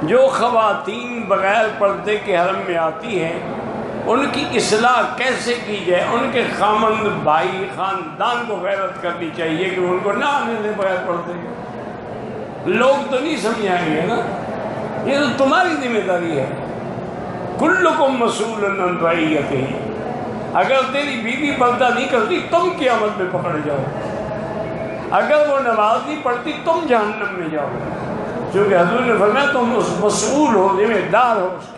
جو خواتین بغیر پردے کے حرم میں آتی ہیں ان کی اصلاح کیسے کی جائے، ان کے خامند بھائی خاندان کو غیرت کرنی چاہیے کہ ان کو نہ آنے دیں بغیر پردے کے۔ لوگ تو نہیں سمجھائیں گے نا، یہ تو تمہاری ذمہ داری ہے۔ کلکم مسئول عن رعیتہ، اگر تیری بیوی پردہ نہیں کرتی تم قیامت میں پکڑ جاؤ، اگر وہ نماز نہیں پڑھتی تم جہنم میں جاؤ، کیونکہ حضور نے فرمایا تم اس مسئول ہو، ذمہ دار ہو اس کے۔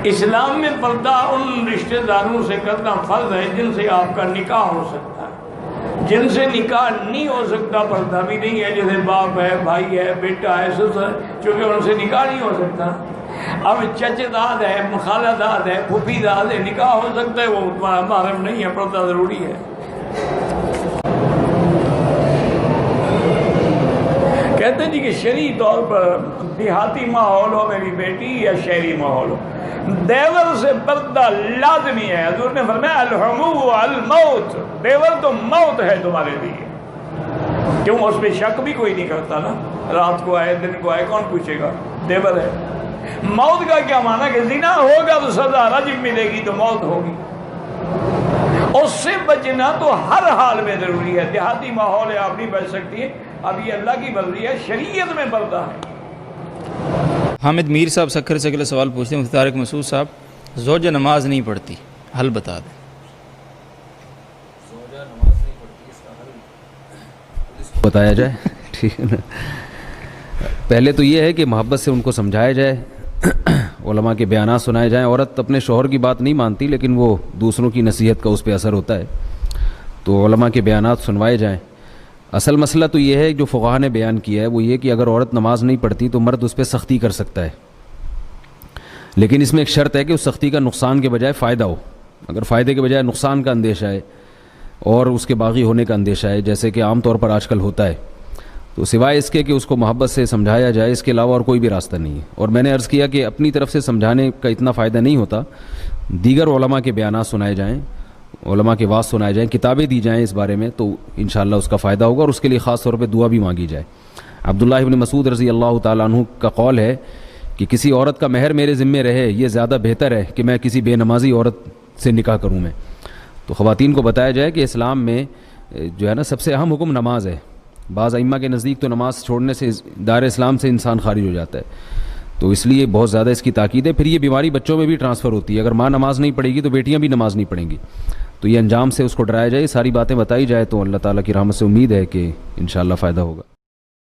اسلام میں پردہ ان رشتہ داروں سے کرنا فرض ہے جن سے آپ کا نکاح ہو سکتا ہے، جن سے نکاح نہیں ہو سکتا پردہ بھی نہیں ہے، جیسے باپ ہے، بھائی ہے، بیٹا ہے، سسر ہے، چونکہ ان سے نکاح نہیں ہو سکتا۔ اب چچے داد ہے، خالہ داد ہے، پھوپھی داد ہے، نکاح ہو سکتا ہے، وہ تمہارا محرم نہیں ہے، پردہ ضروری ہے۔ کہتے ہیں جی کہ شرعی طور پر دیہاتی ماحول ہو میری بیٹی یا شہری ماحول ہو، دیور سے پردہ لازمی ہے۔ حضور نے فرمایا الحمو الموت، دیور تو موت ہے تمہارے لیے، کیوں اس پہ شک بھی کوئی نہیں کرتا نا، رات کو آئے دن کو آئے کون پوچھے گا، دیور ہے۔ موت کا کیا معنی کہ زنا ہوگا تو سزا رجم ملے گی، تو موت ہوگی، اس سے بچنا تو ہر حال میں ضروری ہے۔ دیہاتی ماحول ہے آپ نہیں بچ سکتی ہے، اب یہ اللہ کی مرضی ہے، شریعت میں پردہ ہے۔ حامد میر صاحب سکھر سے اگلا سوال پوچھتے ہیں، مفتی طارق مسعود صاحب، زوجہ نماز نہیں پڑھتی، حل بتا دیں۔ زوجہ نماز نہیں پڑھتی، اس کا حل بتایا جائے، ٹھیک ہے نا۔ پہلے تو یہ ہے کہ محبت سے ان کو سمجھایا جائے، علماء کے بیانات سنائے جائیں۔ عورت اپنے شوہر کی بات نہیں مانتی لیکن وہ دوسروں کی نصیحت کا اس پہ اثر ہوتا ہے، تو علماء کے بیانات سنوائے جائیں۔ اصل مسئلہ تو یہ ہے جو فقہاء نے بیان کیا ہے وہ یہ کہ اگر عورت نماز نہیں پڑھتی تو مرد اس پہ سختی کر سکتا ہے، لیکن اس میں ایک شرط ہے کہ اس سختی کا نقصان کے بجائے فائدہ ہو۔ اگر فائدے کے بجائے نقصان کا اندیشہ ہے اور اس کے باغی ہونے کا اندیشہ ہے، جیسے کہ عام طور پر آج کل ہوتا ہے، تو سوائے اس کے کہ اس کو محبت سے سمجھایا جائے، اس کے علاوہ اور کوئی بھی راستہ نہیں ہے۔ اور میں نے عرض کیا کہ اپنی طرف سے سمجھانے کا اتنا فائدہ نہیں ہوتا، دیگر علماء کے بیانات سنائے جائیں، علماء کے واعظ سنائے جائیں، کتابیں دی جائیں اس بارے میں، تو انشاءاللہ اس کا فائدہ ہوگا، اور اس کے لیے خاص طور پہ دعا بھی مانگی جائے۔ عبداللہ ابن مسعود رضی اللہ تعالیٰ عنہ کا قول ہے کہ کسی عورت کا مہر میرے ذمے رہے یہ زیادہ بہتر ہے کہ میں کسی بے نمازی عورت سے نکاح کروں میں۔ تو خواتین کو بتایا جائے کہ اسلام میں جو ہے نا سب سے اہم حکم نماز ہے۔ بعض ائمہ کے نزدیک تو نماز چھوڑنے سے دار اسلام سے انسان خارج ہو جاتا ہے، تو اس لیے بہت زیادہ اس کی تاکید ہے۔ پھر یہ بیماری بچوں میں بھی ٹرانسفر ہوتی ہے، اگر ماں نماز نہیں پڑھے گی تو بیٹیاں بھی نماز نہیں پڑھیں گی، تو یہ انجام سے اس کو ڈرایا جائے، ساری باتیں بتائی جائے، تو اللہ تعالیٰ کی رحمت سے امید ہے کہ انشاءاللہ فائدہ ہوگا۔